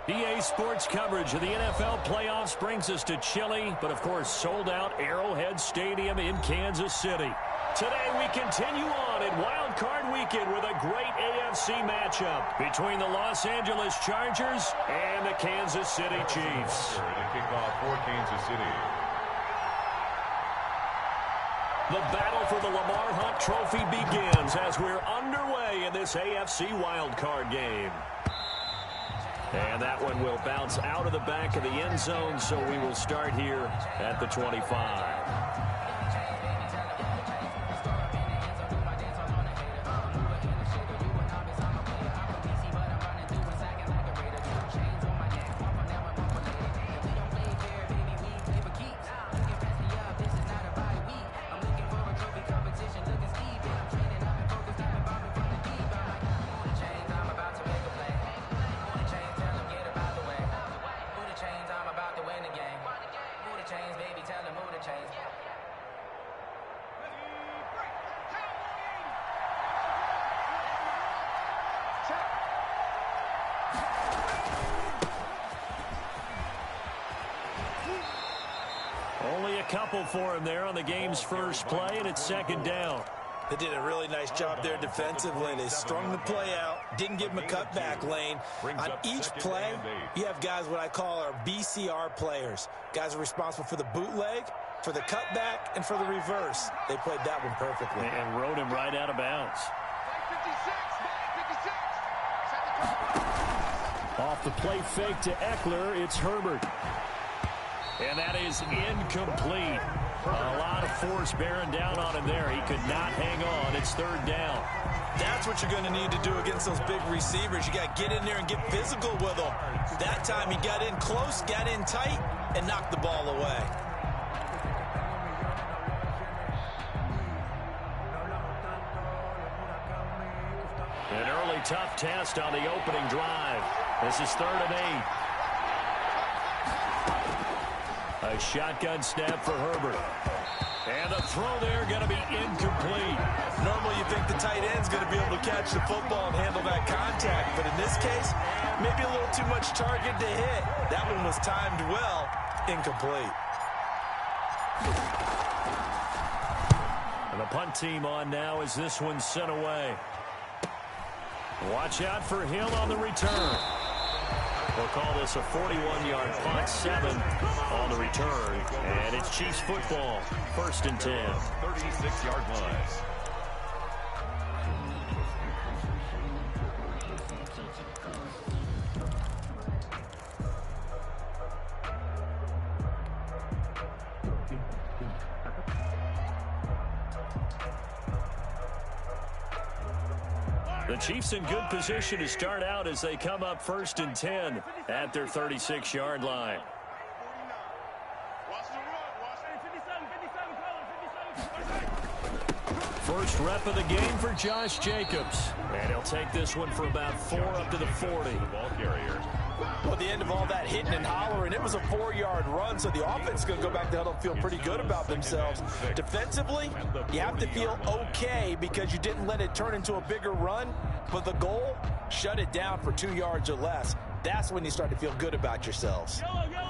EA Sports coverage of the NFL playoffs brings us to chilly, but of course sold out Arrowhead Stadium in Kansas City. Today we continue on in Wild Card Weekend with a great AFC matchup between the Los Angeles Chargers and the Kansas City Chiefs. The kickoff for Kansas City. The battle for the Lamar Hunt Trophy begins as we're underway in this AFC Wild Card game. And that one will bounce out of the back of the end zone, so we will start here at the 25. Only a couple for him there on the game's first play, and it's second down. They did a really nice job there defensively. They strung the play out, didn't give him a cutback lane. On each play, you have guys what I call our BCR players. Guys are responsible for the bootleg, for the cutback, and for the reverse. They played that one perfectly. And rode him right out of bounds. Off the play fake to Eckler, it's Herbert. And that is incomplete. A lot of force bearing down on him there. He could not hang on. It's third down. That's what you're going to need to do against those big receivers. You got to get in there and get physical with them. That time he got in close, got in tight, and knocked the ball away. An early tough test on the opening drive. This is 3rd and 8. A shotgun snap for Herbert. And the throw there going to be incomplete. Normally you think the tight end's going to be able to catch the football and handle that contact. But in this case, maybe a little too much target to hit. That one was timed well. Incomplete. And the punt team on now as this one's sent away. Watch out for him on the return. We'll call this a 41-yard punt, 7 on the return. And it's Chiefs football, 1st and 10. 36-yard line. The Chiefs in good position to start out as they come up 1st and 10 at their 36-yard line. First rep of the game for Josh Jacobs. And he'll take this one for about 4 up to the 40. The ball carrier. Well, at the end of all that hitting and hollering, it was a 4-yard run, so the offense is going to go back to huddle and feel pretty good about themselves. Defensively, you have to feel okay because you didn't let it turn into a bigger run, but the goal, shut it down for 2 yards or less. That's when you start to feel good about yourselves.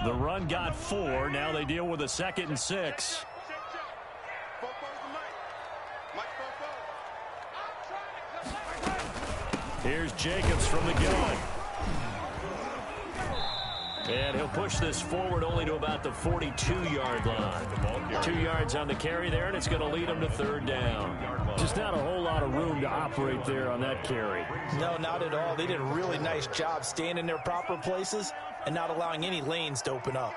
The run got 4. Now they deal with a 2nd and 6. Here's Jacobs from the gun. And he'll push this forward only to about the 42-yard line. 2 yards on the carry there, and it's going to lead him to 3rd down. Just not a whole lot of room to operate there on that carry. No, not at all. They did a really nice job staying in their proper places and not allowing any lanes to open up.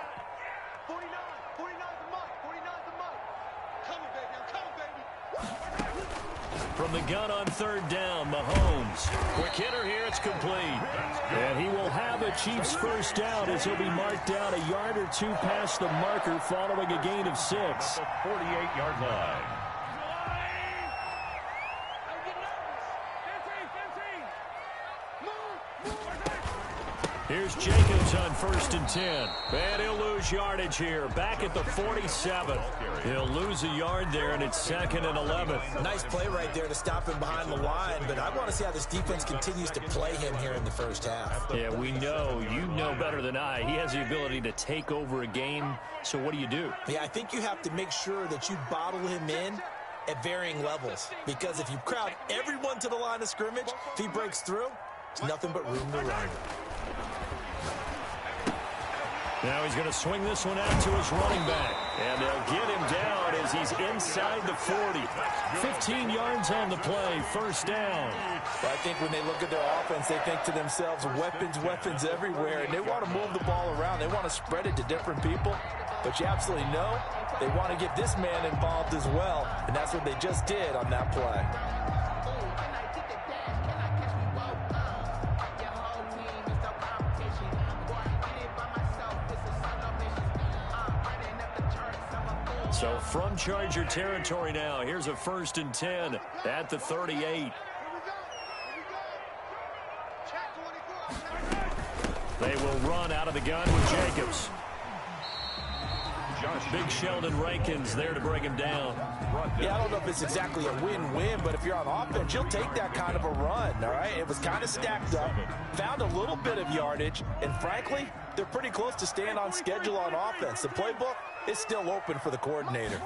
From the gun on 3rd down, Mahomes. Quick hitter here, it's complete. And he will have a Chiefs first down as he'll be marked down a yard or 2 past the marker following a gain of 6. 48-yard line. Here's Jacobs on 1st and 10. And he'll lose yardage here. Back at the 47. He'll lose a yard there, and it's 2nd and 11. Nice play right there to stop him behind the line, but I want to see how this defense continues to play him here in the first half. Yeah, we know. You know better than I. He has the ability to take over a game, so what do you do? Yeah, I think you have to make sure that you bottle him in at varying levels, because if you crowd everyone to the line of scrimmage, if he breaks through, there's nothing but room to run. Now he's going to swing this one out to his running back. And they'll get him down as he's inside the 40. 15 yards on the play, 1st down. Well, I think when they look at their offense, they think to themselves, weapons everywhere, and they want to move the ball around. They want to spread it to different people. But you absolutely know they want to get this man involved as well, and that's what they just did on that play. So from Charger territory now, here's a 1st and 10 at the 38. They will run out of the gun with Jacobs. Big Sheldon Rankins there to bring him down. Yeah, I don't know if it's exactly a win-win, but if you're on offense, you'll take that kind of a run, all right? It was kind of stacked up, found a little bit of yardage, and frankly, they're pretty close to staying on schedule on offense. The playbook is still open for the coordinator.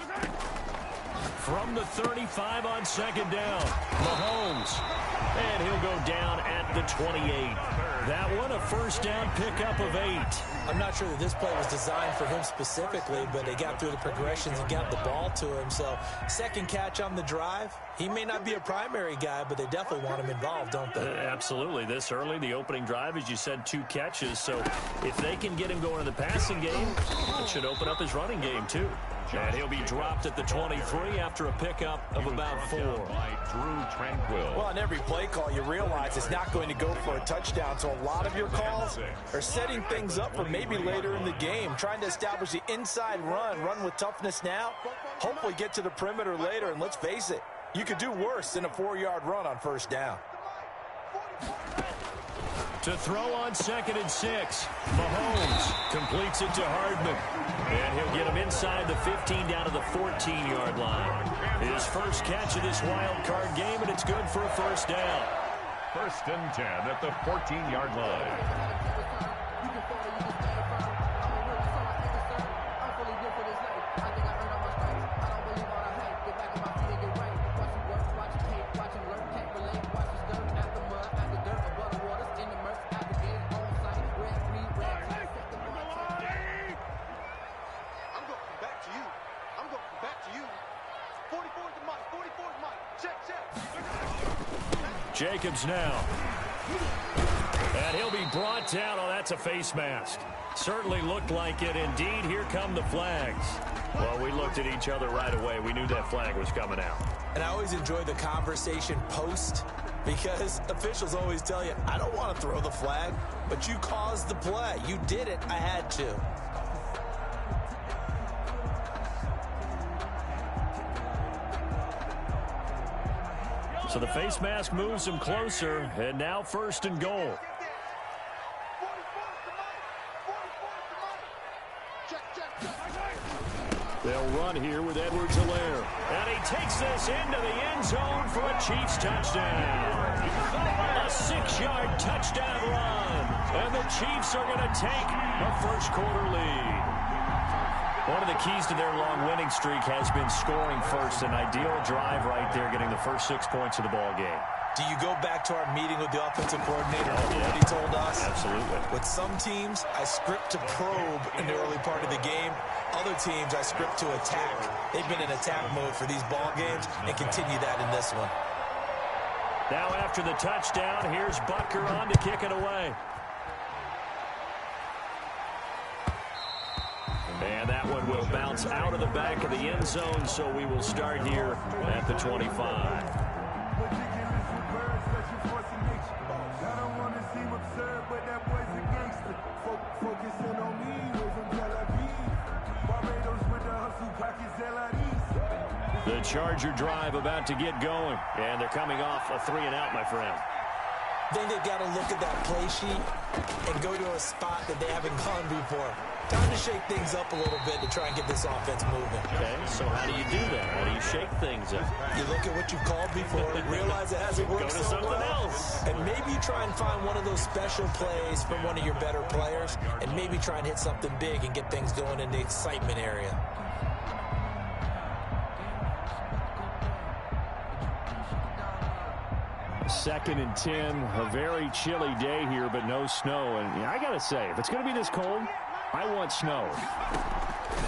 From the 35 on 2nd down, Mahomes. And he'll go down at the 28. That one, a 1st down pickup of 8. I'm not sure that this play was designed for him specifically, but they got through the progressions and got the ball to him. So 2nd catch on the drive. He may not be a primary guy, but they definitely want him involved, don't they? Absolutely. This early, the opening drive, as you said, 2 catches. So if they can get him going in the passing game, it should open up his running game, too. And he'll be dropped at the 23 after a pickup of about 4. Drew Tranquill. Well, on every play call, you realize it's not going to go for a touchdown. So a lot of your calls are setting things up for maybe later in the game, trying to establish the inside run with toughness now, hopefully get to the perimeter later. And let's face it, you could do worse than a 4-yard run on 1st down. To throw on 2nd and 6. Mahomes completes it to Hardman. And he'll get him inside the 15 down to the 14-yard line. His first catch of this wild card game, and it's good for a 1st down. 1st and 10 at the 14-yard line. Jacobs now. And he'll be brought down. Oh, that's a face mask. Certainly looked like it. Indeed, here come the flags. Well, we looked at each other right away. We knew that flag was coming out. And I always enjoy the conversation post, because officials always tell you, I don't want to throw the flag, but you caused the play. You did it. I had to. So the face mask moves him closer, and now 1st and goal. They'll run here with Edwards-Helaire. And he takes this into the end zone for a Chiefs touchdown. A 6-yard touchdown run. And the Chiefs are going to take a first-quarter lead. One of the keys to their long winning streak has been scoring first. An ideal drive right there, getting the first 6 points of the ball game. Do you go back to our meeting with the offensive coordinator? What he told us? Absolutely. With some teams, I script to probe in the early part of the game. Other teams, I script to attack. They've been in attack mode for these ball games and continue that in this one. Now after the touchdown, here's Butker on to kick it away. And that one will bounce out of the back of the end zone, so we will start here at the 25. The Charger drive about to get going, and they're coming off a 3-and-out, my friend. I think they've got to look at that play sheet and go to a spot that they haven't gone before. Time to shake things up a little bit to try and get this offense moving. Okay, so how do you do that? How do you shake things up? You look at what you've called before, realize it hasn't worked so well. Go to something else. And maybe you try and find one of those special plays from one of your better players, and maybe try and hit something big and get things going in the excitement area. Second and 10, a very chilly day here, but no snow. And I got to say, if it's going to be this cold, I want snow.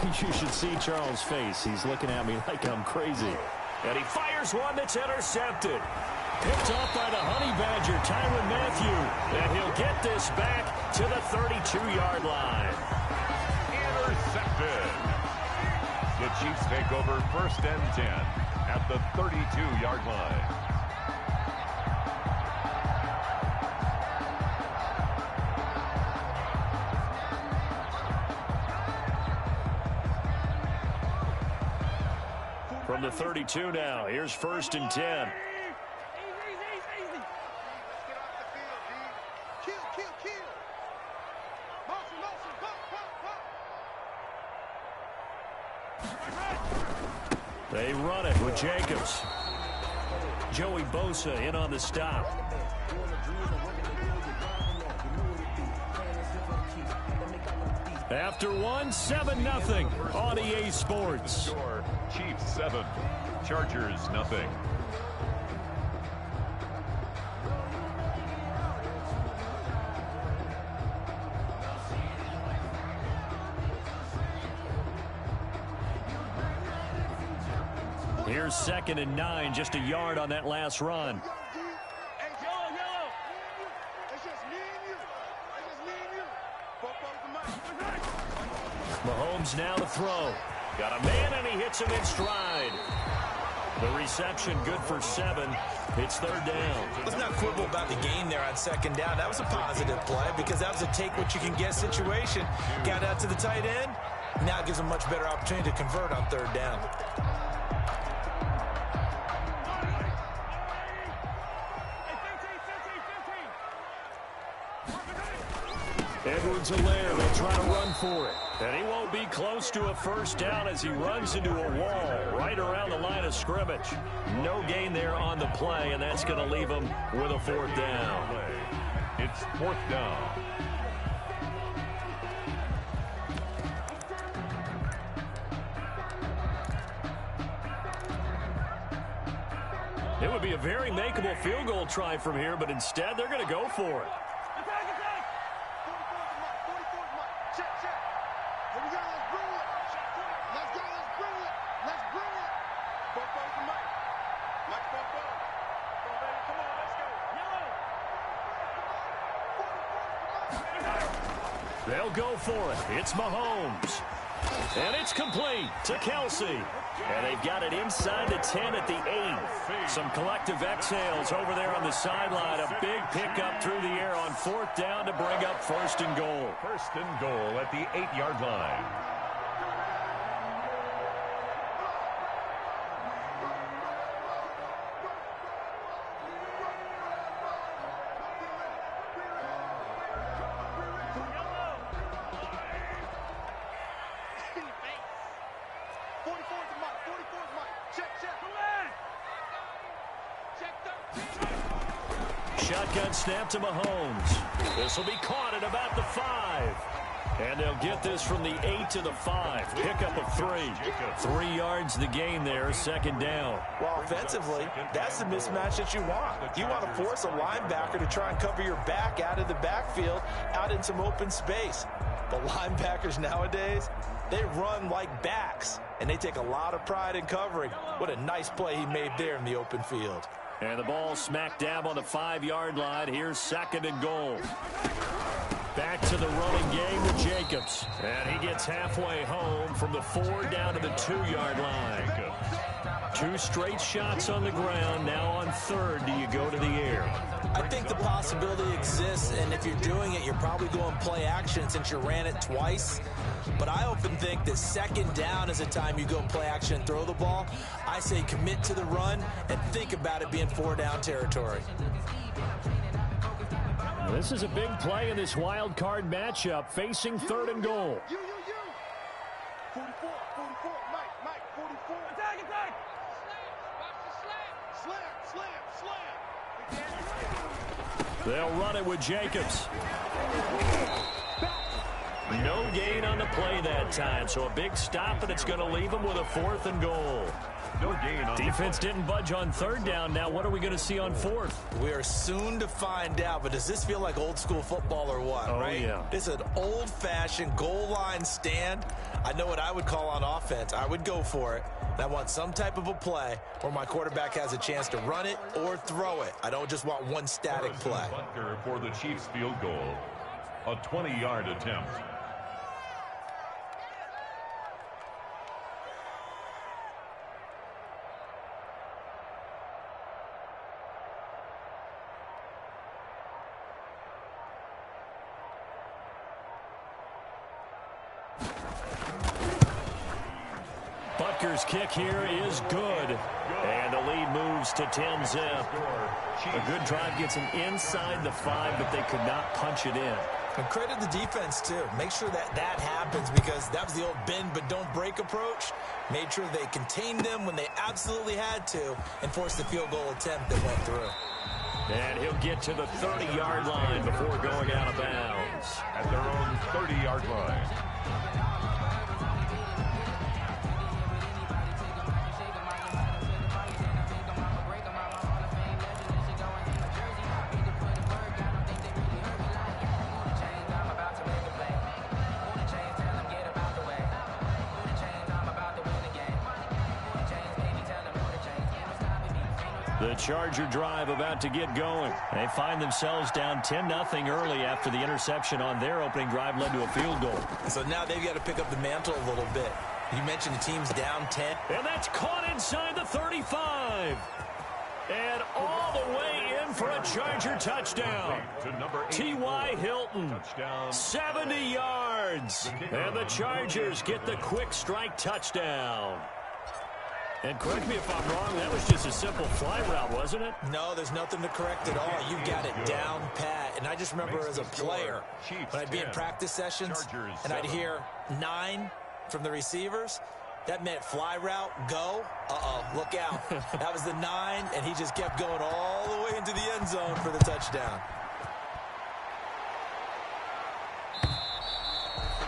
You should see Charles' face. He's looking at me like I'm crazy. And he fires one that's intercepted. Picked off by the Honey Badger, Tyrann Mathieu. And he'll get this back to the 32-yard line. Intercepted. The Chiefs take over 1st and 10 at the 32-yard line. From the 32 now, here's 1st and 10. They run it with Jacobs. Joey Bosa in on the stop. After 7-0 on EA Sports. Chiefs 7, Chargers nothing. Here's 2nd and 9, just a yard on that last run. Mahomes now to throw. Got a man, and he hits him in stride. The reception good for 7. It's 3rd down. Let's not quibble about the gain there on 2nd down. That was a positive play because that was a take-what-you-can-get situation. Got out to the tight end. Now it gives them a much better opportunity to convert on 3rd down. Edwards-Helaire, they'll try to run for it. And he won't be close to a 1st down as he runs into a wall right around the line of scrimmage. No gain there on the play, and that's going to leave him with a 4th down. It's 4th down. It would be a very makeable field goal try from here, but instead they're going to go for it. They'll go for it. It's Mahomes. And it's complete to Kelce. And they've got it inside the 10 at the 8. Some collective exhales over there on the sideline. A big pickup through the air on 4th down to bring up 1st and goal. 1st and goal at the 8-yard line. shotgun snap to Mahomes. This will be caught at about the 5. And they'll get this from the 8 to the 5. Pickup of 3. 3 yards the gain there, second down. Well, offensively, that's the mismatch that you want. You want to force a linebacker to try and cover your back out of the backfield, out in some open space. The linebackers nowadays, they run like backs, and they take a lot of pride in covering. What a nice play he made there in the open field. And the ball smack dab on the 5-yard line. Here's second and goal. Back to the running game with Jacobs. And he gets halfway home from the 4 down to the 2-yard line. 2 straight shots on the ground. Now on third, do you go to the air? I think the possibility exists, and if you're doing it, you're probably going play action since you ran it twice. But I often think that second down is a time you go play action and throw the ball. I say commit to the run and think about it being 4-down territory. This is a big play in this wild card matchup, facing third and goal. 44, Mike, 44. Attack. Slam. They'll run it with Jacobs. No gain on the play that time, so a big stop, and it's going to leave them with a 4th and goal. No gain on Defense didn't budge on third down. Now what are we going to see on 4th? We are soon to find out, but does this feel like old school football or what, right? Yeah. This is an old-fashioned goal line stand. I know what I would call on offense. I would go for it. And I want some type of a play where my quarterback has a chance to run it or throw it. I don't just want one static play. Butker for the Chiefs field goal. A 20-yard attempt. Butker's kick here is good. And the lead moves to 10-zip. A good drive gets them inside the 5, but they could not punch it in. And credit the defense, too. Make sure that happens, because that was the old bend but don't break approach. Made sure they contained them when they absolutely had to and forced the field goal attempt that went through. And he'll get to the 30-yard line before going out of bounds. At their own 30-yard line. The Charger drive about to get going. They find themselves down 10-0 early after the interception on their opening drive led to a field goal. So now they've got to pick up the mantle a little bit. You mentioned the team's down 10. And that's caught inside the 35. And all the way in for a Charger touchdown. T.Y. Hilton, 70 yards. And the Chargers get the quick strike touchdown. And correct me if I'm wrong, that was just a simple fly route, wasn't it? No, there's nothing to correct at all. You've got it down pat. And I just remember as a player, when I'd be in practice sessions and I'd hear 9 from the receivers, that meant fly route, go. Look out. That was the 9, and he just kept going all the way into the end zone for the touchdown.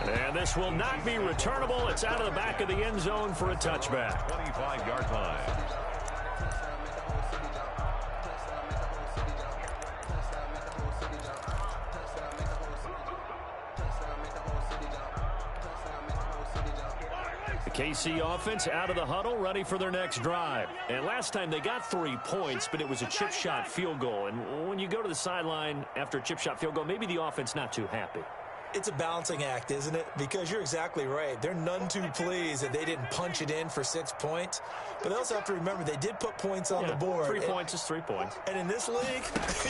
And this will not be returnable. It's out of the back of the end zone for a touchback. 25-yard line. The KC offense out of the huddle, ready for their next drive. And last time they got 3 points, but it was a chip shot field goal. And when you go to the sideline after a chip shot field goal, maybe the offense not too happy. It's a balancing act, isn't it? Because you're exactly right. They're none too pleased that they didn't punch it in for 6 points. But they also have to remember they did put points on the board. 3 points is 3 points. And in this league,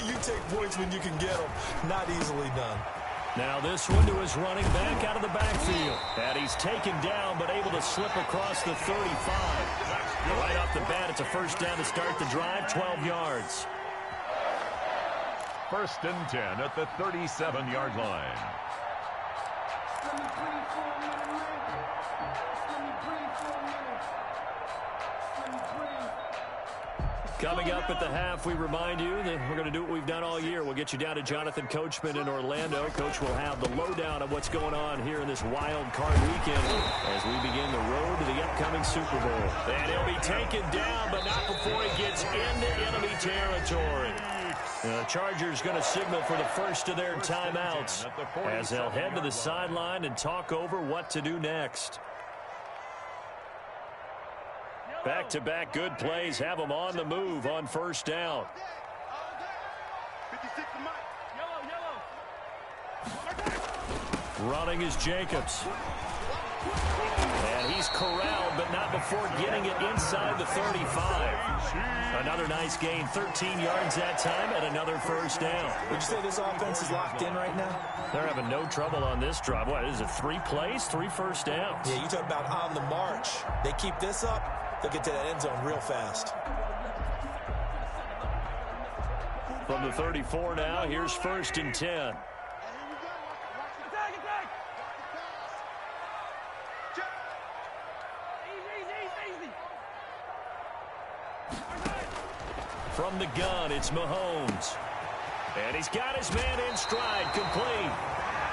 you take points when you can get them. Not easily done. Now this one to his running back out of the backfield. And he's taken down but able to slip across the 35. Right off the bat, it's a first down to start the drive, 12 yards. 1st and 10 at the 37-yard line. Coming up at the half, we remind you that we're going to do what we've done all year. We'll get you down to Jonathan Coachman in Orlando. Coach will have the lowdown of what's going on here in this wild card weekend as we begin the road to the upcoming Super Bowl. And he'll be taken down, but not before he gets into enemy territory. The Chargers going to signal for the first of their timeouts as they'll head to the sideline and talk over what to do next. Back-to-back good plays have them on the move on first down. 56 to Mike. Running is Jacobs. And he's corralled, but not before getting it inside the 35. Another nice gain, 13 yards that time, and another first down. Would you say this offense is locked in right now? They're having no trouble on this drive. What is it, 3 plays, 3 first downs? Yeah, you talk about on the march. They keep this up, they'll get to that end zone real fast. From the 34 now, here's 1st and 10. From the gun, it's Mahomes. And he's got his man in stride, complete.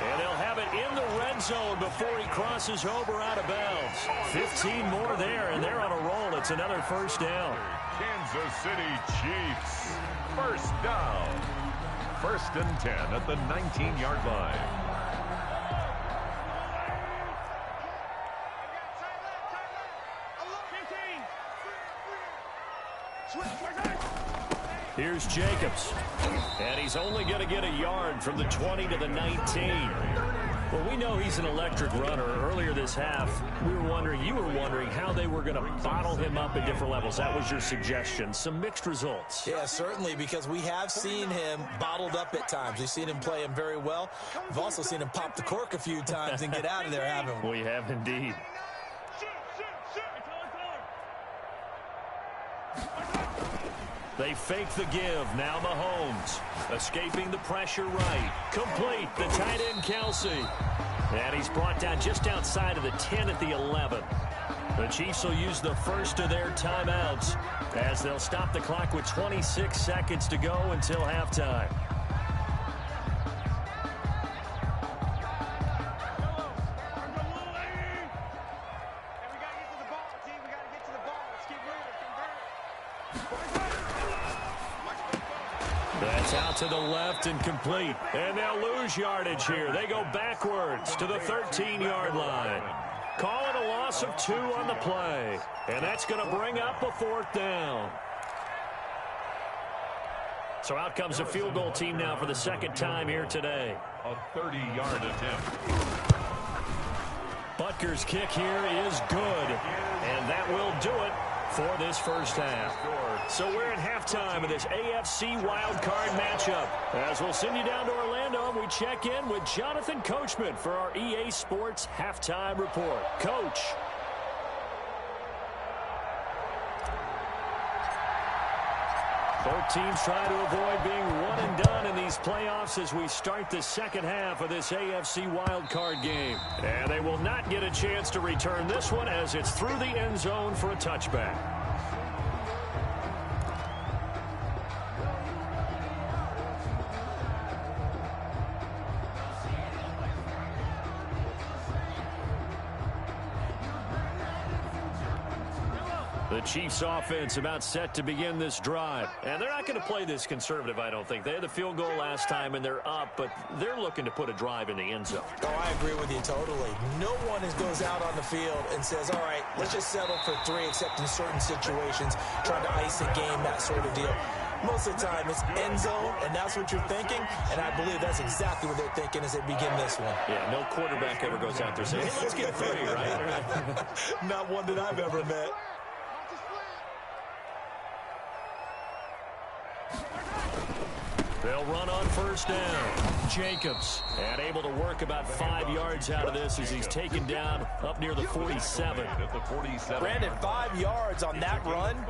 And they'll have it in the red zone before he crosses over out of bounds. 15 more there, and they're on a roll. It's another first down. Kansas City Chiefs. First down. 1st and 10 at the 19-yard line. Here's Jacobs. And he's only going to get a yard from the 20 to the 19. Well, we know he's an electric runner. Earlier this half, you were wondering how they were going to bottle him up at different levels. That was your suggestion. Some mixed results. Yeah, certainly, because we have seen him bottled up at times. We've seen him play him very well. We've also seen him pop the cork a few times and get out of there, haven't we? We have indeed. They fake the give. Now Mahomes. Escaping the pressure right. Complete. The tight end, Kelsey. And he's brought down just outside of the 10 at the 11. The Chiefs will use the first of their timeouts as they'll stop the clock with 26 seconds to go until halftime. That's out to the left and complete. And they'll lose yardage here. They go backwards to the 13-yard line. Calling a loss of 2 on the play. And that's going to bring up a 4th down. So out comes a field goal team now for the 2nd time here today. A 30-yard attempt. Butker's kick here is good. And that will do it for this first half. So we're at halftime of this AFC wildcard matchup. As we'll send you down to Orlando, and we check in with Jonathan Coachman for our EA Sports Halftime Report. Coach. Both teams try to avoid being one and done in these playoffs as we start the second half of this AFC wildcard game. And they will not get a chance to return this one as it's through the end zone for a touchback. The Chiefs offense about set to begin this drive. And they're not going to play this conservative, I don't think. They had the field goal last time, and they're up, but they're looking to put a drive in the end zone. Oh, I agree with you totally. No one goes out on the field and says, all right, let's just settle for 3, except in certain situations, trying to ice a game, that sort of deal. Most of the time, it's end zone, and that's what you're thinking, and I believe that's exactly what they're thinking as they begin this one. Yeah, no quarterback ever goes out there saying, hey, let's get 3, right? Not one that I've ever met. They'll run on first down. Jacobs, and able to work about 5 yards out of this as he's taken down up near the 47. Brandon, 5 yards on that run.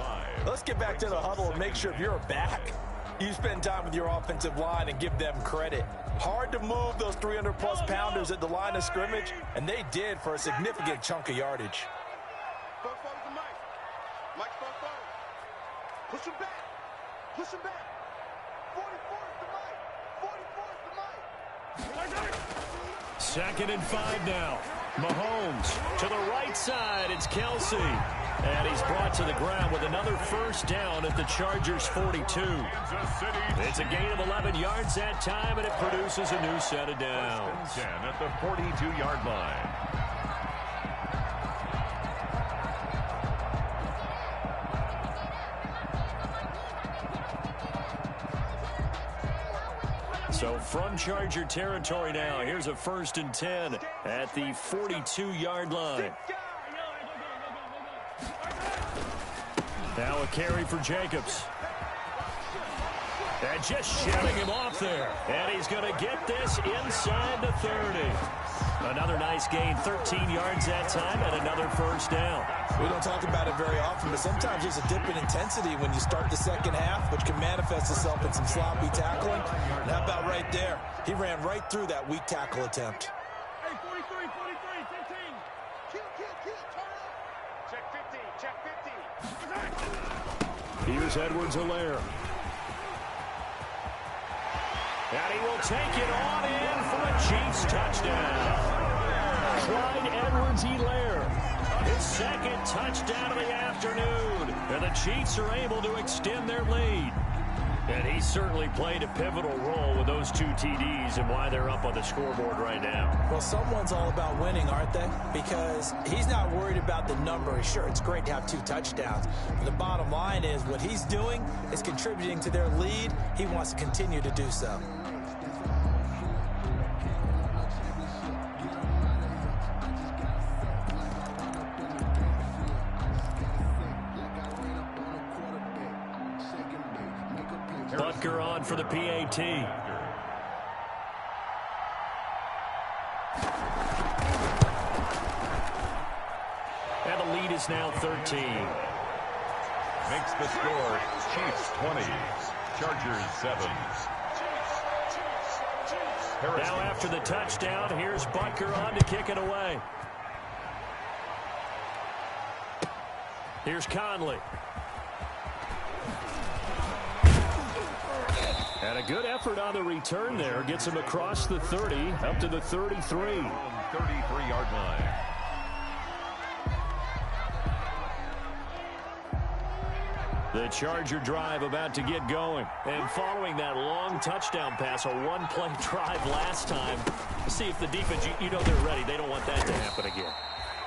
Let's get back to the huddle and make sure if you're back, you spend time with your offensive line and give them credit. Hard to move those 300-plus pounders at the line of scrimmage, and they did for a significant chunk of yardage. Push him back. Push him back. 44 is the mic. 44 is the mic. 2nd and 5 now. Mahomes to the right side. It's Kelsey. And he's brought to the ground with another first down at the Chargers' 42. It's a gain of 11 yards that time, and it produces a new set of downs. 10 at the 42-yard line. So from Charger territory now, here's a 1st and 10 at the 42-yard line. Now a carry for Jacobs. And just shutting him off there. And he's going to get this inside the 30. Another nice gain, 13 yards that time, and another first down. We don't talk about it very often, but sometimes there's a dip in intensity when you start the second half, which can manifest itself in some sloppy tackling. And how about right there? He ran right through that weak tackle attempt. Hey, 43, 15. Kill, turn up. Check 50. Here's Edwards-Helaire. And he will take it on in for a Chiefs touchdown. Clyde Edwards-Helaire, his 2nd touchdown of the afternoon. And the Chiefs are able to extend their lead. And he certainly played a pivotal role with those 2 TDs and why they're up on the scoreboard right now. Well, someone's all about winning, aren't they? Because he's not worried about the number. Sure, it's great to have 2 touchdowns. But the bottom line is what he's doing is contributing to their lead. He wants to continue to do so. Butker on for the PAT. And the lead is now 13. Makes the score Chiefs 20, Chargers 7. Now after the touchdown, here's Butker on to kick it away. Here's Conley. And a good effort on the return there. Gets him across the 30, up to the 33. 33-yard line. The Charger drive about to get going. And following that long touchdown pass, a one-play drive last time, see if the defense, you know they're ready. They don't want that to happen again.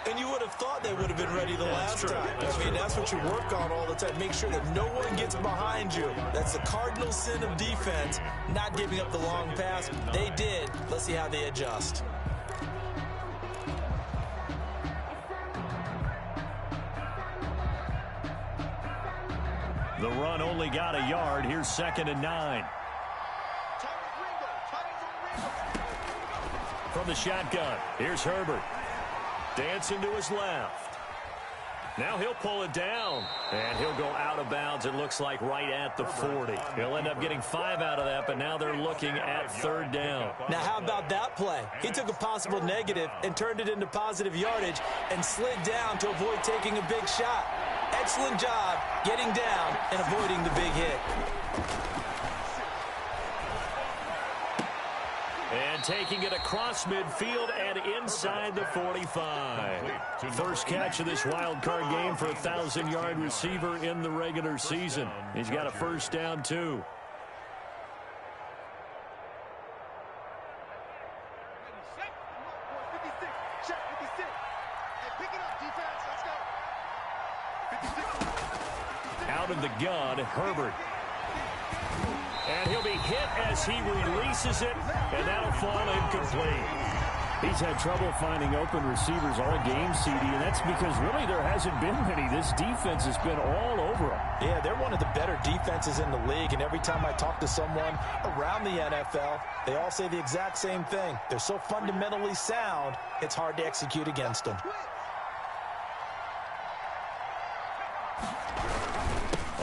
And you would have thought they would have been ready the last time. I mean, that's what you work on all the time. Make sure that no one gets behind you. That's the cardinal sin of defense, not giving up the long pass. They did. Let's see how they adjust. The run only got a yard. Here's 2nd and 9. From the shotgun, here's Herbert. Dancing to his left. Now he'll pull it down. And he'll go out of bounds, it looks like, right at the 40. He'll end up getting 5 out of that, but now they're looking at 3rd down. Now, how about that play? He took a possible negative and turned it into positive yardage and slid down to avoid taking a big shot. Excellent job getting down and avoiding the big hit. And taking it across midfield and inside the 45. First catch of this wild card game for a 1,000-yard receiver in the regular season. He's got a first down, too. Out of the gun, Herbert. And he'll be hit as he releases it, and that'll fall incomplete. He's had trouble finding open receivers all game, CD, and that's because really there hasn't been many. This defense has been all over him. Yeah, they're one of the better defenses in the league, and every time I talk to someone around the NFL, they all say the exact same thing. They're so fundamentally sound, it's hard to execute against them.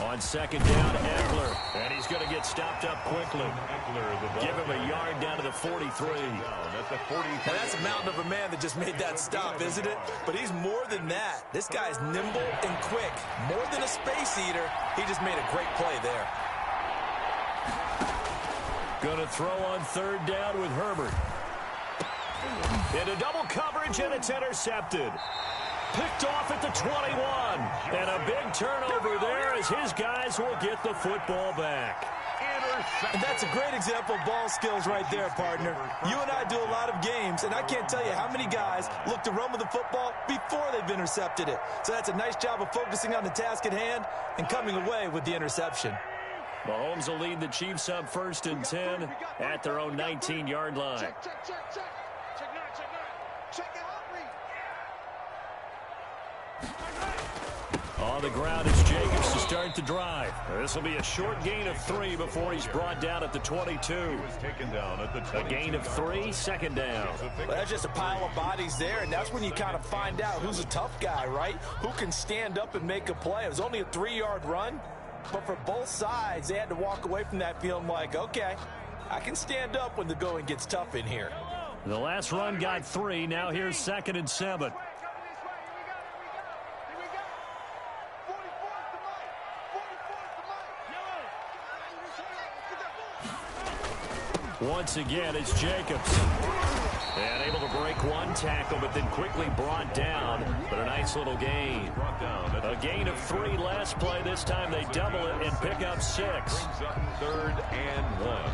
On On second down, Ekeler. And he's going to get stopped up quickly. Give him a yard down to the 43. Now that's a mountain of a man that just made that stop, isn't it? But he's more than that. This guy's nimble and quick. More than a space eater, he just made a great play there. Going to throw on third down with Herbert. Into double coverage, and it's intercepted. Picked off at the 21. And a big turnover there as his guys will get the football back. And that's a great example of ball skills right there, partner. You and I do a lot of games, and I can't tell you how many guys look to run with the football before they've intercepted it. So that's a nice job of focusing on the task at hand and coming away with the interception. Mahomes will lead the Chiefs up 1st and 10 at their own 19-yard line. Check it out, On the ground is Jacobs to start the drive. This will be a short gain of 3 before he's brought down at the 22. A gain of 3, second down. Well, that's just a pile of bodies there, and that's when you kind of find out who's a tough guy, right? Who can stand up and make a play. It was only a 3-yard run, but for both sides, they had to walk away from that feeling like, okay, I can stand up when the going gets tough in here. The last run got 3. Now here's 2nd and 7. Once again, it's Jacobs. And able to break one tackle, but then quickly brought down. But a nice little gain. A gain of 3 last play. This time they double it and pick up 6. 3rd and 1.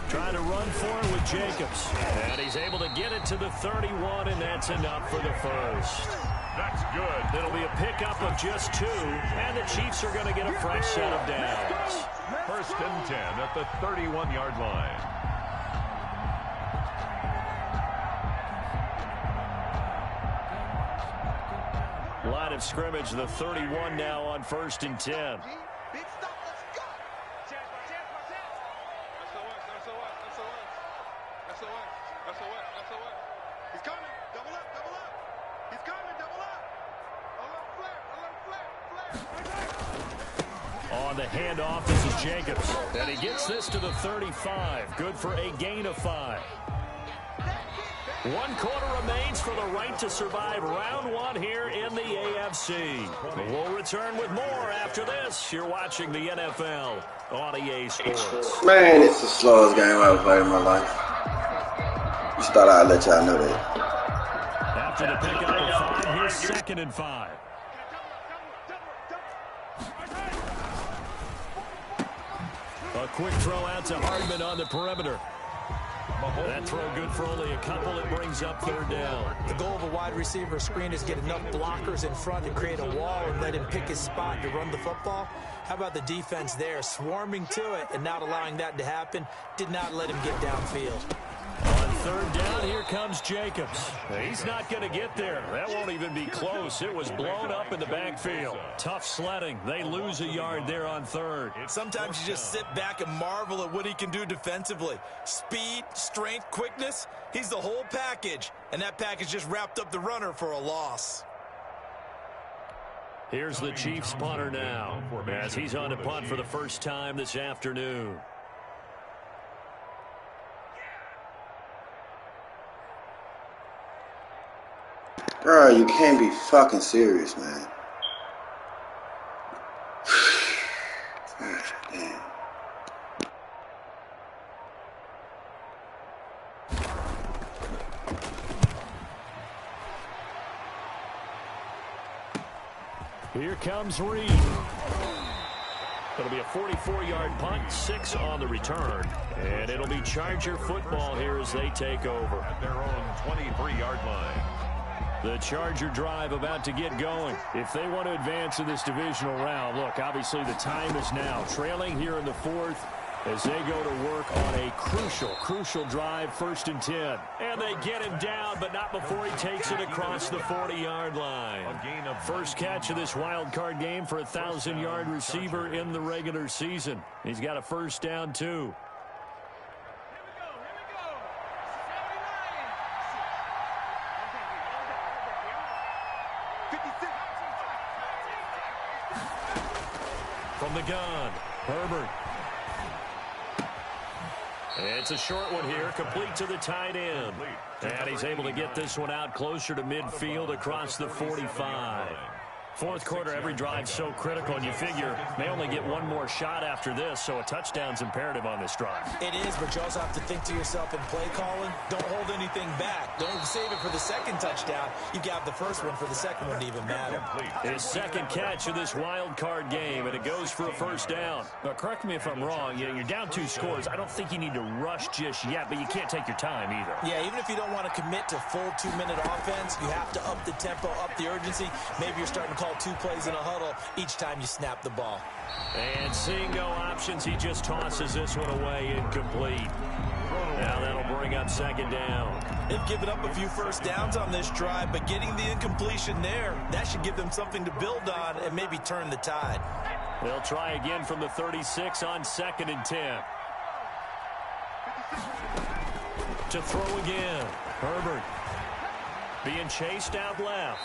Trying to run for it with Jacobs. And he's able to get it to the 31, and that's enough for the first. That's good. It'll be a pickup of just 2, and the Chiefs are going to get a fresh set of downs. 1st and 10 at the 31-yard line. Line of scrimmage, the 31 now on 1st and 10. Big stop, let's go. He's coming. Double up. He's coming. Double up. A little flare. On the handoff, this is Jacobs. And he gets this to the 35. Good for a gain of 5. 1 quarter remains for the right to survive round 1 here in the AFC. We'll return with more after this. You're watching the NFL on EA Sports. Man, it's the slowest game I've ever played in my life. Just thought I'd let y'all know that. After the pickup of 5, here's 2nd and 5. A quick throw out to Hardman on the perimeter. That throw good for only a couple. It brings up 3rd down. The goal of a wide receiver screen is get enough blockers in front to create a wall and let him pick his spot to run the football. How about the defense there, swarming to it and not allowing that to happen? Did not let him get downfield. On 3rd down, here comes Jacobs. He's not going to get there. That won't even be close. It was blown up in the backfield. Tough sledding. They lose a yard there on 3rd. Sometimes you just sit back and marvel at what he can do defensively. Speed, strength, quickness. He's the whole package. And that package just wrapped up the runner for a loss. Here's the Chiefs punter now as he's on to punt for the first time this afternoon. Bro, you can't be fucking serious, man. God damn. Here comes Reed. It'll be a 44-yard punt, 6 on the return. And it'll be Charger football here as they take over. At their own 23-yard line. The Charger drive about to get going. If they want to advance in this divisional round, look, obviously the time is now. Trailing here in the 4th, as they go to work on a crucial drive, 1st and 10. And they get him down, but not before he takes it across the 40-yard line. First catch of this wild card game for a 1,000-yard receiver in the regular season. He's got a first down, too. From the gun, Herbert. It's a short one here, complete to the tight end. And he's able to get this one out closer to midfield across the 45. Fourth quarter, every drive so critical, and you figure may only get one more shot after this, so a touchdown's imperative on this drive. It is, but you also have to think to yourself in play calling, don't hold anything back. Don't save it for the second touchdown. You got the first one for the second one to even matter. His second catch of this wild card game, and it goes for a first down. Now, correct me if I'm wrong, you're down 2 scores. I don't think you need to rush just yet, but you can't take your time either. Yeah, even if you don't want to commit to full 2-minute offense, you have to up the tempo, up the urgency. Maybe you're starting to call 2 plays in a huddle each time you snap the ball. And seeing no options, he just tosses this one away incomplete. Now that'll bring up second down. They've given up a few first downs on this drive, but getting the incompletion there, that should give them something to build on and maybe turn the tide. They'll try again from the 36 on 2nd and 10. To throw again. Herbert being chased out left.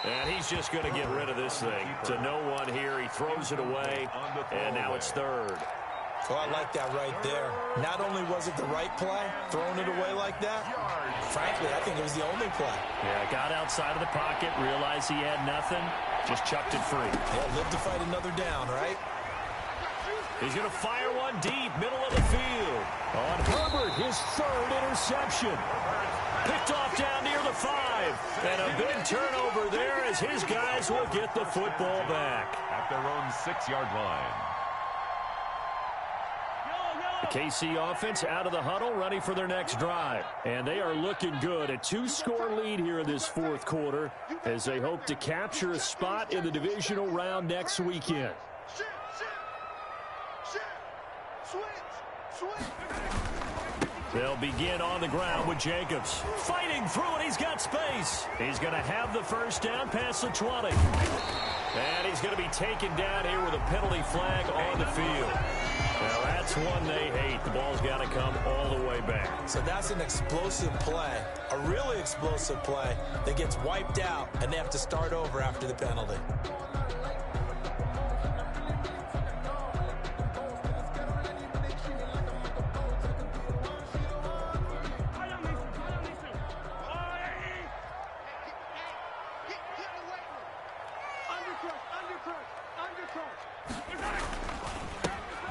And he's just going to get rid of this thing. To no one here. He throws it away, and now it's 3rd. Well, I like that right there. Not only was it the right play, throwing it away like that, frankly, I think it was the only play. Yeah, got outside of the pocket, realized he had nothing, just chucked it free. Yeah, live to fight another down, right? He's going to fire one deep, middle of the field. On Herbert, his 3rd interception. Picked off down near the 5. And a big turnover there as his guys will get the football back. At their own 6-yard line. The KC offense out of the huddle, ready for their next drive. And they are looking good. A 2-score lead here in this 4th quarter as they hope to capture a spot in the divisional round next weekend. They'll begin on the ground with Jacobs. Fighting through it, he's got space. He's going to have the first down past the 20. And he's going to be taken down here with a penalty flag on the field. Now that's one they hate. The ball's got to come all the way back. So that's an explosive play, a really explosive play that gets wiped out, and they have to start over after the penalty.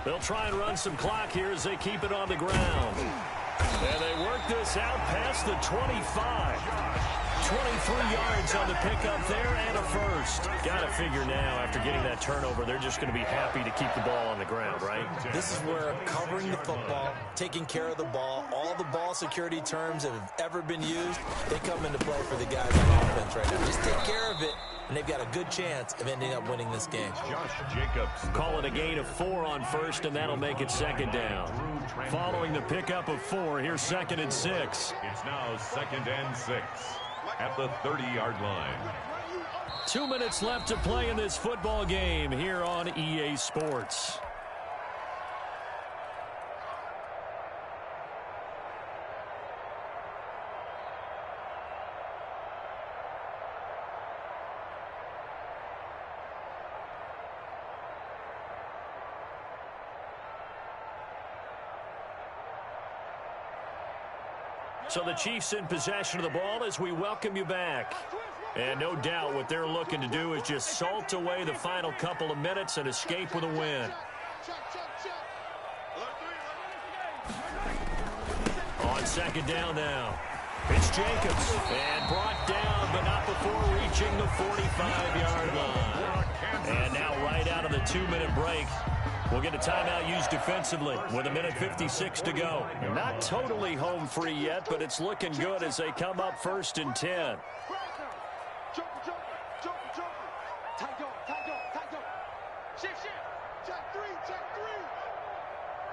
They'll try and run some clock here as they keep it on the ground. And they work this out past the 25. 23 yards on the pickup there and a first. Got to figure now, after getting that turnover, they're just going to be happy to keep the ball on the ground, right? This is where covering the football, taking care of the ball, all the ball security terms that have ever been used, they come into play for the guys on offense right now. Just take care of it, and they've got a good chance of ending up winning this game. Josh Jacobs. Call it a gain of 4 on first, and that'll make it second down. Following the pickup of 4, here's 2nd and 6. It's now 2nd and 6 at the 30-yard line. 2 minutes left to play in this football game here on EA Sports. So the Chiefs in possession of the ball as we welcome you back. And no doubt what they're looking to do is just salt away the final couple of minutes and escape with a win. On second down now. It's Jacobs. And brought down, but not before reaching the 45-yard line. And now right out of the 2-minute break, we'll get a timeout used defensively with 1:56 to go. Not totally home free yet, but it's looking good as they come up 1st and 10.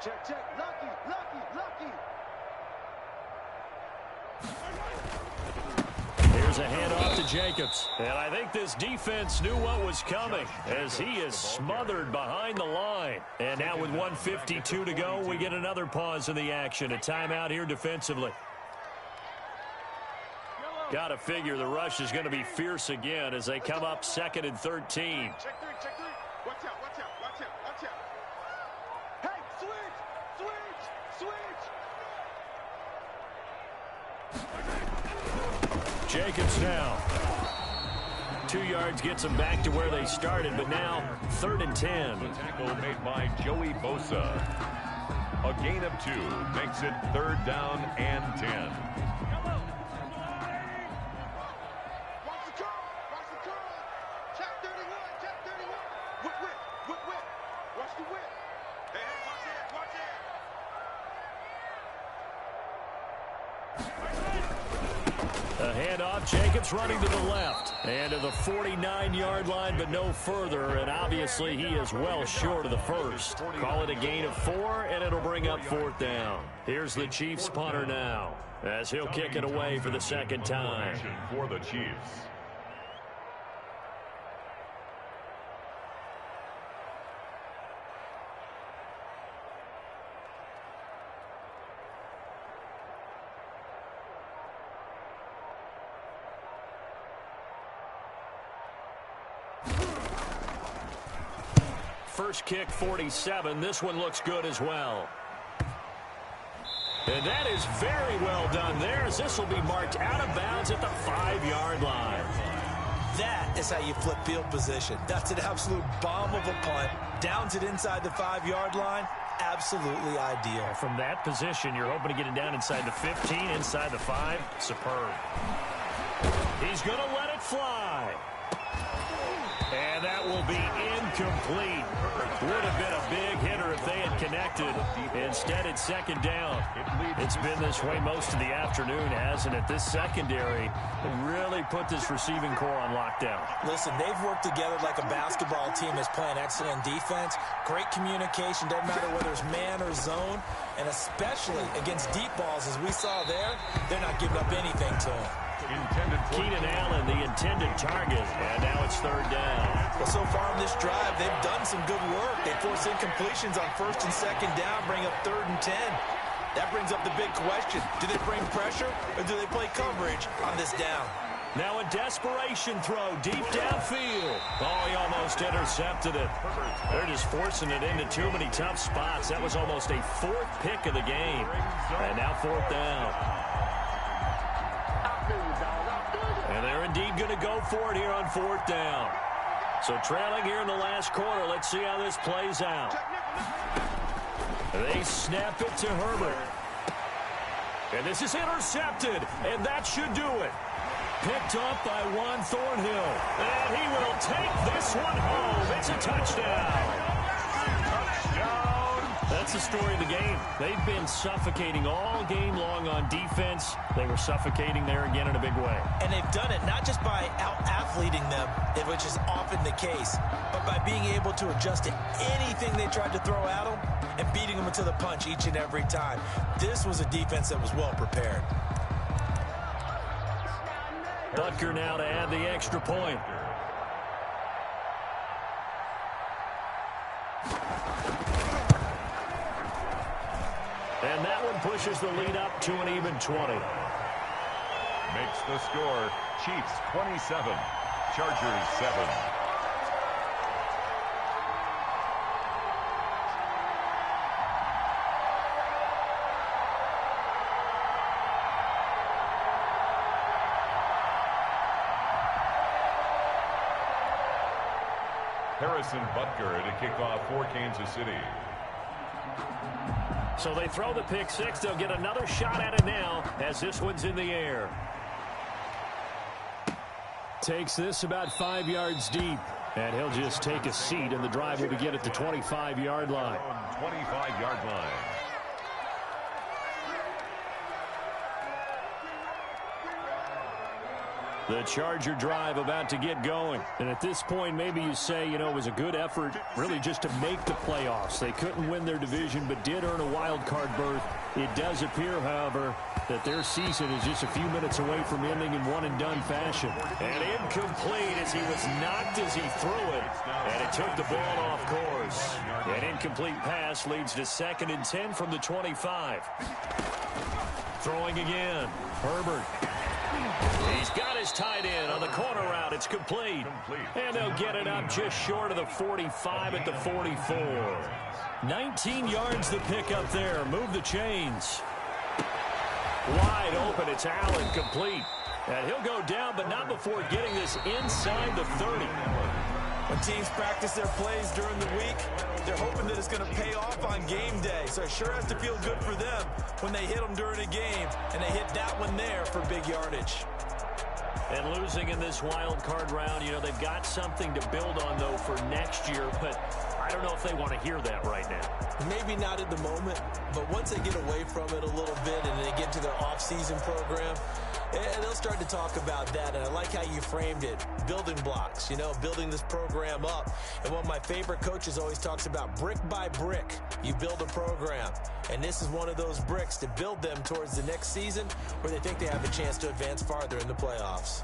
Check, check. Lucky, lucky, lucky. Here's a handoff to Jacobs. And I think this defense knew what was coming as he is smothered behind the line. And now with 1:52 to go, we get another pause in the action. A timeout here defensively. Got to figure the rush is going to be fierce again as they come up 2nd and 13. Check three, check three. Watch out, watch out, watch out, watch out. Hey, switch, switch, switch. Jacobs now. 2 yards gets them back to where they started, but now 3rd and 10. The tackle made by Joey Bosa. A gain of 2 makes it 3rd down and 10. A handoff, Jacobs running to the left and to the 49-yard line, but no further, and obviously he is well short of the first. Call it a gain of 4, and it'll bring up 4th down. Here's the Chiefs punter now as he'll kick it away for the 2nd time. For the Chiefs. First kick, 47. This one looks good as well. And that is very well done there, as this will be marked out of bounds at the 5-yard line. That is how you flip field position. That's an absolute bomb of a punt. Downs it inside the 5-yard line. Absolutely ideal. From that position, you're hoping to get it down inside the 15, inside the 5. Superb. He's going to let it fly. And that will be incomplete. Would have been a big hitter if they had connected. Instead, it's 2nd down. It's been this way most of the afternoon, hasn't it? This secondary really put this receiving core on lockdown. Listen, they've worked together like a basketball team that's playing excellent defense. Great communication, doesn't matter whether it's man or zone. And especially against deep balls, as we saw there, they're not giving up anything to them. Keenan Allen, the intended target, and now it's 3rd down. Well, so far in this drive, they've done some good work. They force incompletions on 1st and 2nd down, bring up 3rd and 10. That brings up the big question. Do they bring pressure, or do they play coverage on this down? Now a desperation throw deep downfield. Oh, he almost intercepted it. They're just forcing it into too many tough spots. That was almost a 4th pick of the game. And now 4th down. And they're indeed going to go for it here on 4th down. So trailing here in the last quarter. Let's see how this plays out. They snap it to Herbert. And this is intercepted. And that should do it. Picked up by Juan Thornhill. And he will take this one home. It's a touchdown. That's the story of the game. They've been suffocating all game long on defense. They were suffocating there again in a big way. And they've done it not just by out-athleting them, which is often the case, but by being able to adjust to anything they tried to throw at them and beating them into the punch each and every time. This was a defense that was well prepared. Butker now to add the extra point. And that one pushes the lead up to an even 20. Makes the score Chiefs 27, Chargers 7. Harrison Butker to kick off for Kansas City. So they throw the pick 6. They'll get another shot at it now as this one's in the air. Takes this about 5 yards deep. And he'll just take a seat, and the drive will begin at the 25-yard line. 25-yard line. The Charger drive about to get going. And at this point, maybe you say, you know, it was a good effort really just to make the playoffs. They couldn't win their division but did earn a wild card berth. It does appear, however, that their season is just a few minutes away from ending in one-and-done fashion. And incomplete as he was knocked as he threw it. And it took the ball off course. An incomplete pass leads to 2nd and 10 from the 25. Throwing again. Herbert. He's got his tight end on the corner route. It's complete. And they'll get it up just short of the 45 at the 44. 19 yards the pick up there. Move the chains. Wide open. It's Allen, complete. And he'll go down, but not before getting this inside the 30. When teams practice their plays during the week, they're hoping that it's going to pay off on game day. So it sure has to feel good for them when they hit them during a game, and they hit that one there for big yardage. And losing in this wild card round, you know, they've got something to build on, though, for next year. But I don't know if they want to hear that right now. Maybe not at the moment, but once they get away from it a little bit and they get to their off-season program, they'll start to talk about that. And I like how you framed it, building blocks, you know, building this program up. And one of my favorite coaches always talks about brick by brick, you build a program. And this is one of those bricks to build them towards the next season where they think they have a chance to advance farther in the playoffs.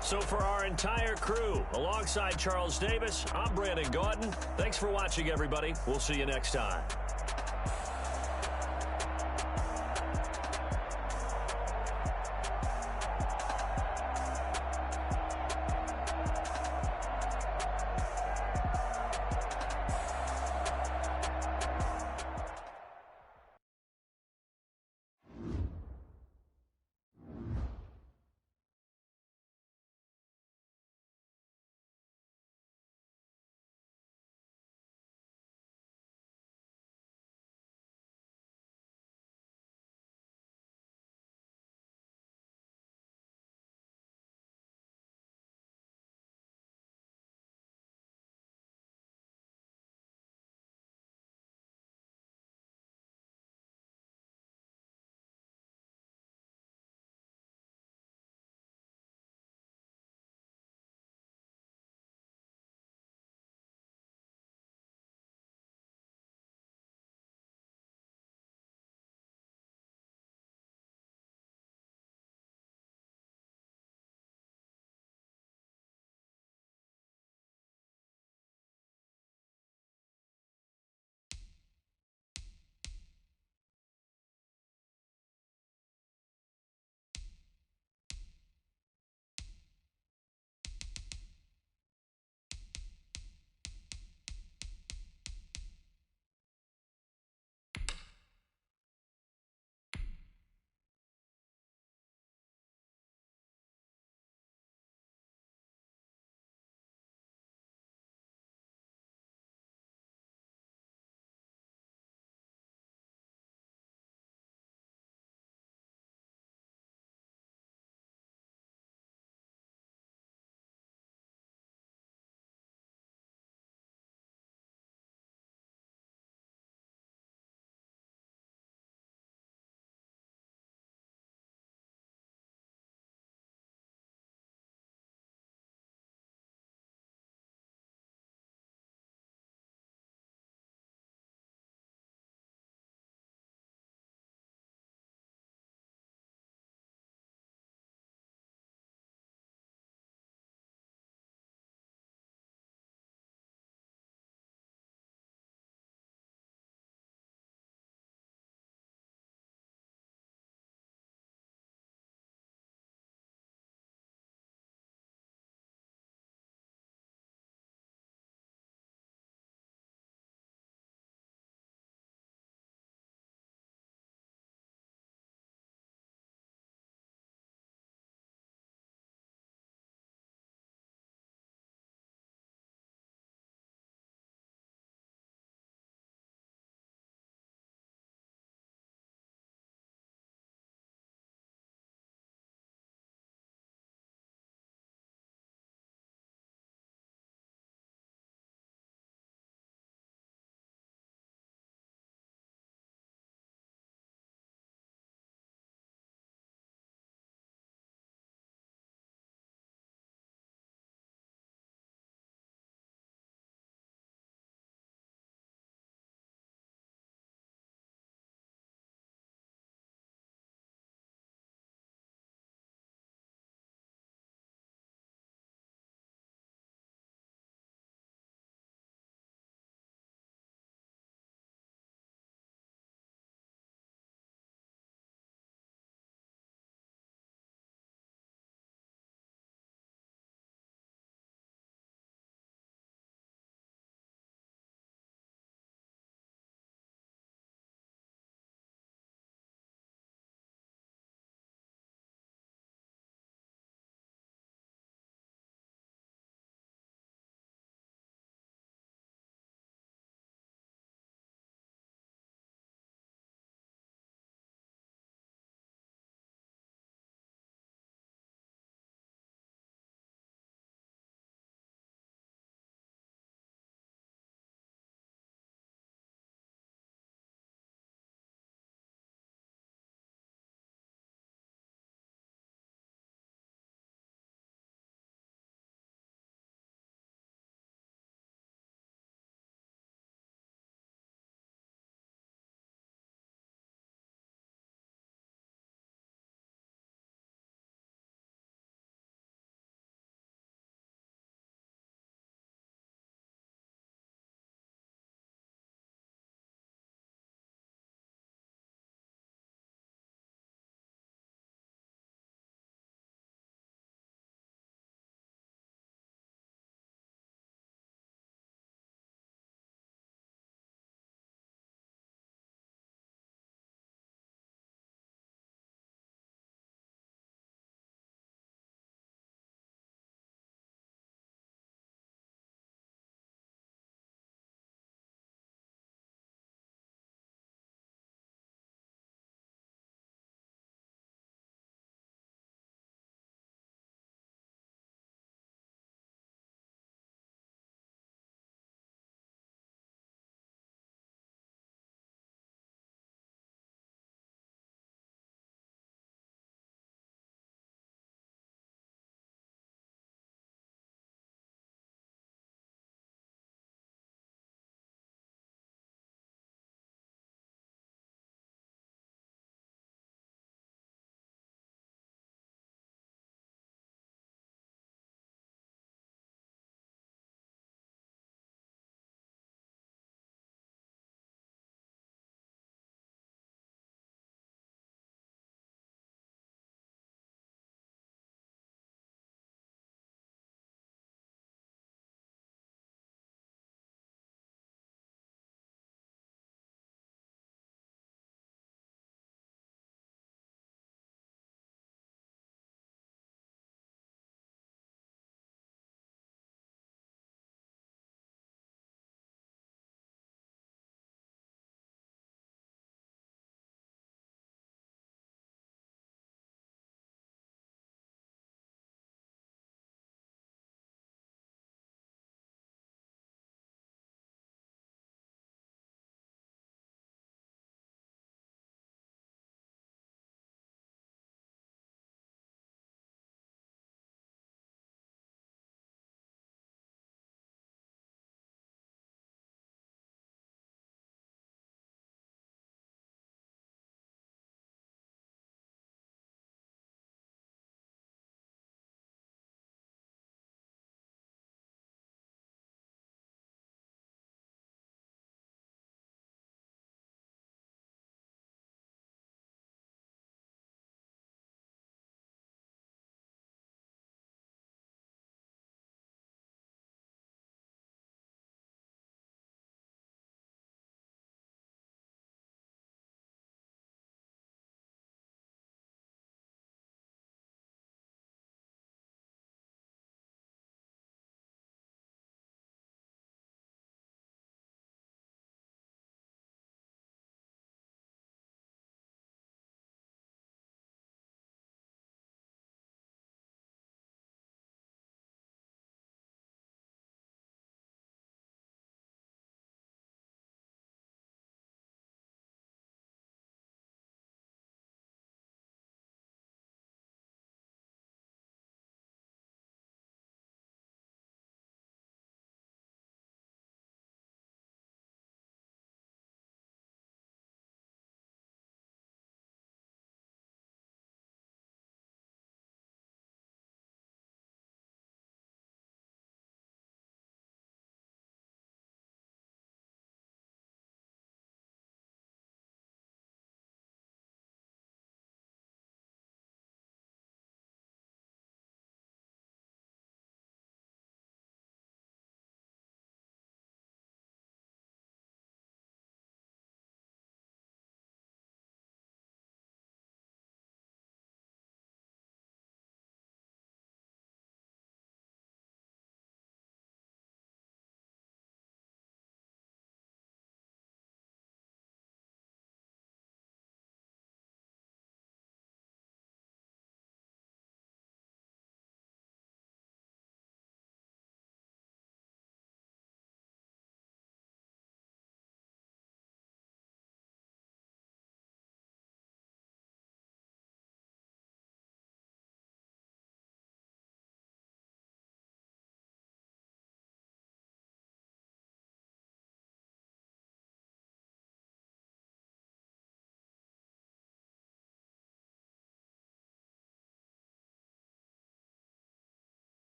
So for our entire crew, alongside Charles Davis, I'm Brandon Gaudin. Thanks for watching, everybody. We'll see you next time.